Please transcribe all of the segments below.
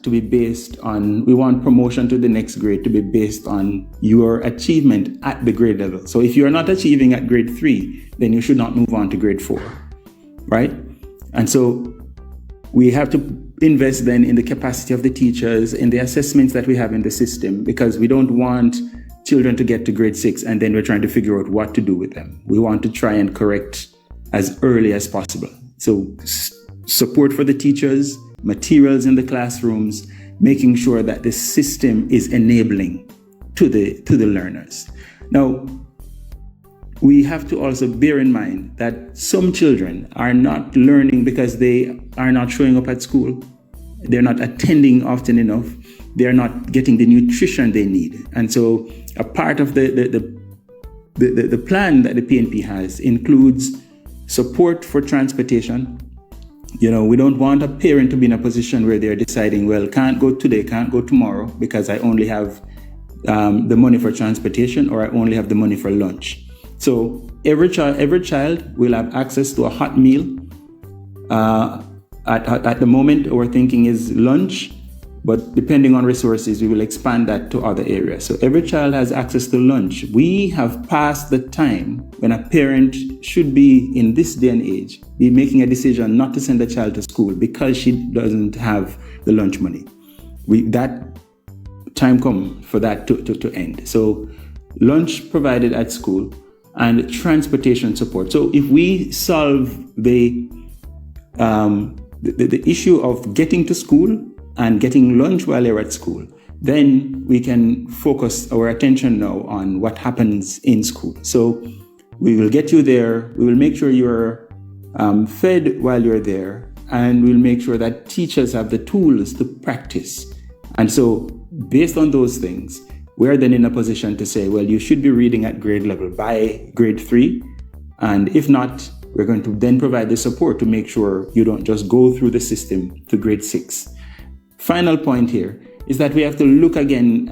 to be based on, we want promotion to the next grade to be based on your achievement at the grade level. So if you're not achieving at grade 3, then you should not move on to grade 4, right? And so we have to invest then in the capacity of the teachers, in the assessments that we have in the system, because we don't want children to get to grade 6 and then we're trying to figure out what to do with them. We want to try and correct as early as possible. So support for the teachers, materials in the classrooms, making sure that the system is enabling to the learners. Now, we have to also bear in mind that some children are not learning because they are not showing up at school. They're not attending often enough. They're not getting the nutrition they need. And so a part of the plan that the PNP has includes support for transportation. You know, we don't want a parent to be in a position where they're deciding, well, can't go today, can't go tomorrow because I only have the money for transportation or I only have the money for lunch. So every child will have access to a hot meal. At the moment, our thinking is lunch, but depending on resources, we will expand that to other areas. So every child has access to lunch. We have passed the time when a parent should be, in this day and age, be making a decision not to send a child to school because she doesn't have the lunch money. That time come for that to end. So lunch provided at school and transportation support. So if we solve the issue of getting to school and getting lunch while they're at school, then we can focus our attention now on what happens in school. So we will get you there, we will make sure you're fed while you're there, and we'll make sure that teachers have the tools to practice. And so based on those things, we're then in a position to say, well, you should be reading at grade level by grade 3. And if not, we're going to then provide the support to make sure you don't just go through the system to grade 6. Final point here is that we have to look again,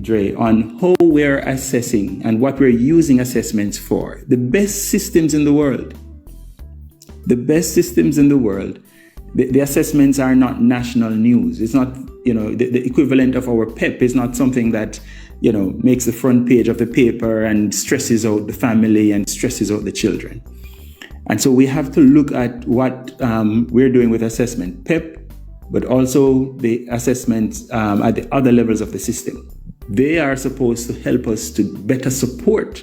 Dre, on how we're assessing and what we're using assessments for. The best systems in the world, the assessments are not national news. It's not, the equivalent of our PEP is not something that, makes the front page of the paper and stresses out the family and stresses out the children. And so we have to look at what we're doing with assessment, PEP, but also the assessments at the other levels of the system. They are supposed to help us to better support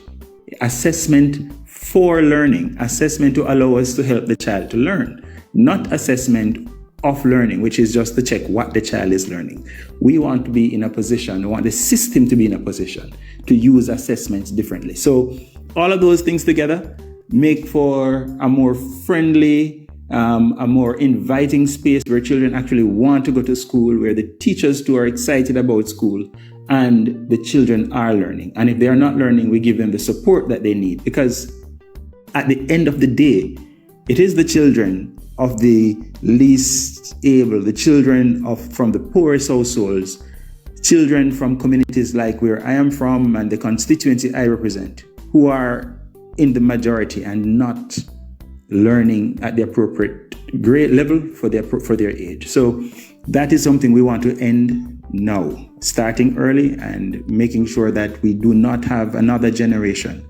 assessment for learning, assessment to allow us to help the child to learn, not assessment of learning, which is just to check what the child is learning. We want to be in a position, we want the system to be in a position to use assessments differently. So all of those things together make for a more friendly, a more inviting space where children actually want to go to school, where the teachers too are excited about school, and the children are learning. And if they are not learning, we give them the support that they need. Because at the end of the day, it is the children of the least able, the children from the poorest households, children from communities like where I am from and the constituency I represent, who are in the majority and not learning at the appropriate grade level for their age. So that is something we want to end now, starting early and making sure that we do not have another generation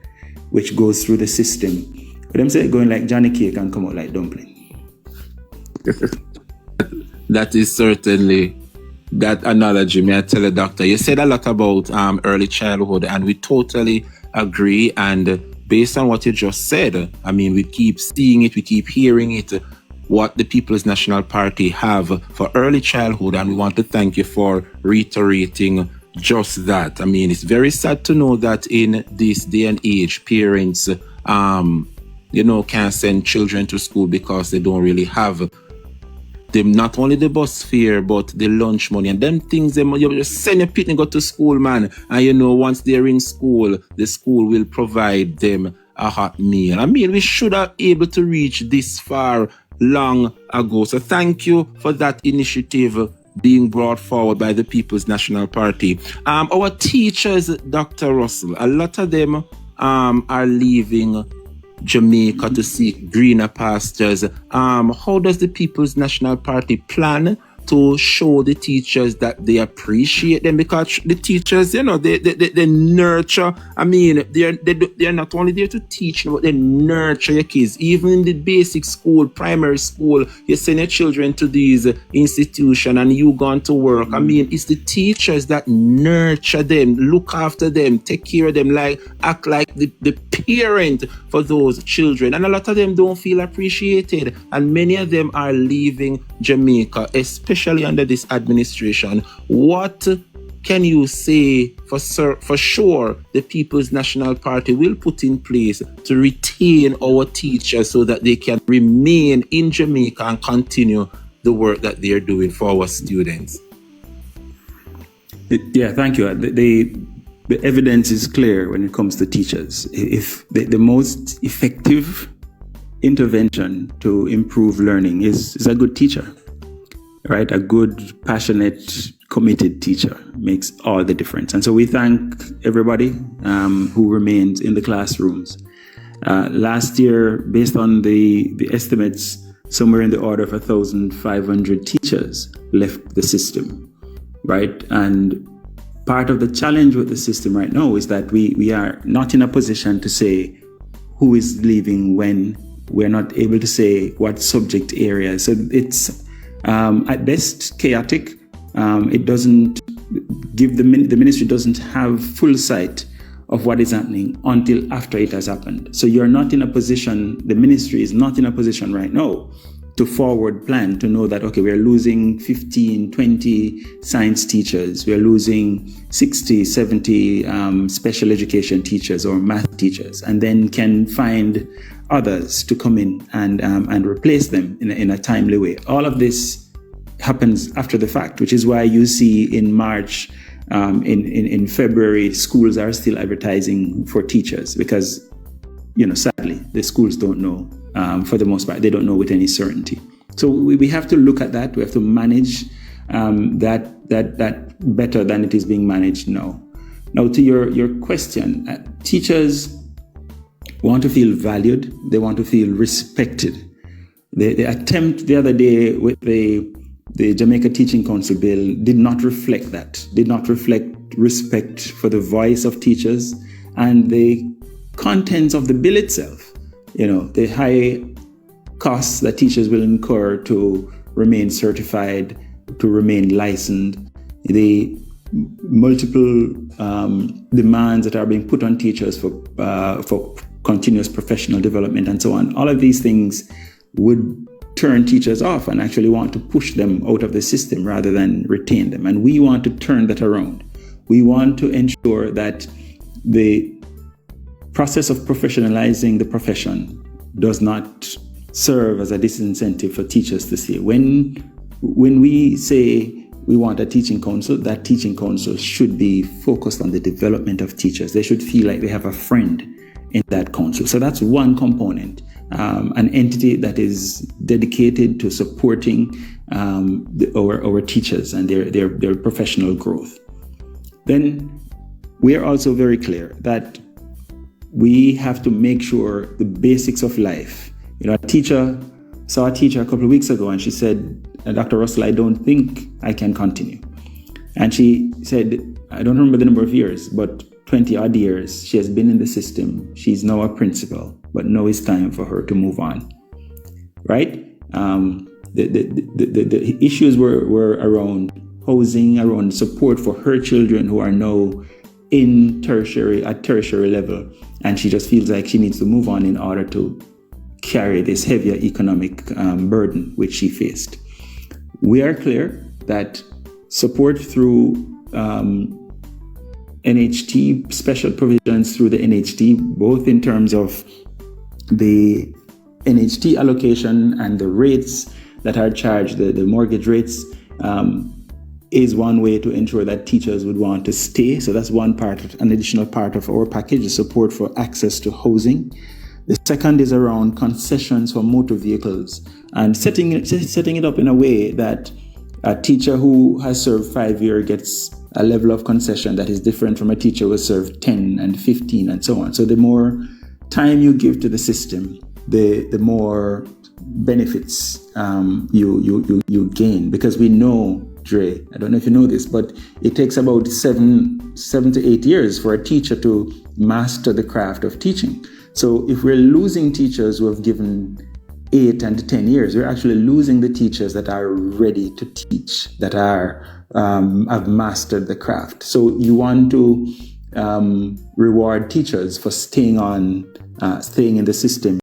which goes through the system. But I'm saying going like Johnny Cake and come out like dumpling. That is certainly that analogy. May I tell the doctor? You said a lot about early childhood, and we totally agree. And based on what you just said, I mean, we keep seeing it, we keep hearing it, what the People's National Party have for early childhood. And we want to thank you for reiterating just that. I mean, it's very sad to know that in this day and age, parents, can't send children to school because they don't really have them, not only the bus fare, but the lunch money and them things. You just send your picnic go to school, man. And once they're in school, the school will provide them a hot meal. I mean, we should have able to reach this far long ago. So thank you for that initiative being brought forward by the People's National Party. Our teachers, Dr. Russell, a lot of them are leaving Jamaica to seek greener pastures. How does the People's National Party plan to show the teachers that they appreciate them, because the teachers, they nurture. I mean, they're not only there to teach, but they nurture your kids. Even in the basic school, primary school, you send your children to these institutions and you gone to work. I mean, it's the teachers that nurture them, look after them, take care of them, act like the parent for those children. And a lot of them don't feel appreciated. And many of them are leaving Jamaica, especially under this administration. What can you say for sure the People's National Party will put in place to retain our teachers so that they can remain in Jamaica and continue the work that they're doing for our students? Yeah, thank you. The evidence is clear when it comes to teachers. If the most effective intervention to improve learning is a good teacher, right? A good, passionate, committed teacher makes all the difference. And so we thank everybody who remains in the classrooms. Last year, based on the estimates, somewhere in the order of 1,500 teachers left the system, right? And part of the challenge with the system right now is that we are not in a position to say who is leaving when. We're not able to say what subject areas. So it's at best chaotic. It doesn't give the ministry doesn't have full sight of what is happening until after it has happened. So you're not in a position, the ministry is not in a position right now to forward plan, to know that, okay, we're losing 15, 20 science teachers, we're losing 60, 70 special education teachers or math teachers, and then can find others to come in and replace them in a timely way. All of this happens after the fact, which is why you see in March, in February, schools are still advertising for teachers because, sadly, the schools don't know. For the most part, they don't know with any certainty. So we have to look at that. We have to manage that better than it is being managed now. Now, to your question, teachers want to feel valued. They want to feel respected. The attempt the other day with the Jamaica Teaching Council bill did not reflect that, did not reflect respect for the voice of teachers and the contents of the bill itself. The high costs that teachers will incur to remain certified, to remain licensed, the multiple demands that are being put on teachers for continuous professional development and so on. All of these things would turn teachers off and actually want to push them out of the system rather than retain them. And we want to turn that around. We want to ensure that the process of professionalizing the profession does not serve as a disincentive for teachers to say, when we say we want a teaching council, that teaching council should be focused on the development of teachers. They should feel like they have a friend in that council. So that's one component, an entity that is dedicated to supporting our teachers and their professional growth. Then we are also very clear that we have to make sure the basics of life. I saw a teacher a couple of weeks ago and she said, Dr. Russell, I don't think I can continue. And she said, I don't remember the number of years, but 20 odd years she has been in the system. She's now a principal, but now it's time for her to move on. Right? The issues were around housing, around support for her children who are now at tertiary level. And she just feels like she needs to move on in order to carry this heavier economic burden which she faced. We are clear that support through NHT, special provisions through the NHT, both in terms of the NHT allocation and the rates that are charged, the mortgage rates, is one way to ensure that teachers would want to stay. So that's an additional part of our package, the support for access to housing. The second is around concessions for motor vehicles and setting it up in a way that a teacher who has served 5 years gets a level of concession that is different from a teacher who has served 10 and 15 and so on. So the more time you give to the system, the more benefits you gain, because we know, Dre, I don't know if you know this, but it takes about 7 to 8 years for a teacher to master the craft of teaching. So if we're losing teachers who have given 8 and 10 years, we're actually losing the teachers that are ready to teach, that are have mastered the craft. So you want to reward teachers for staying in the system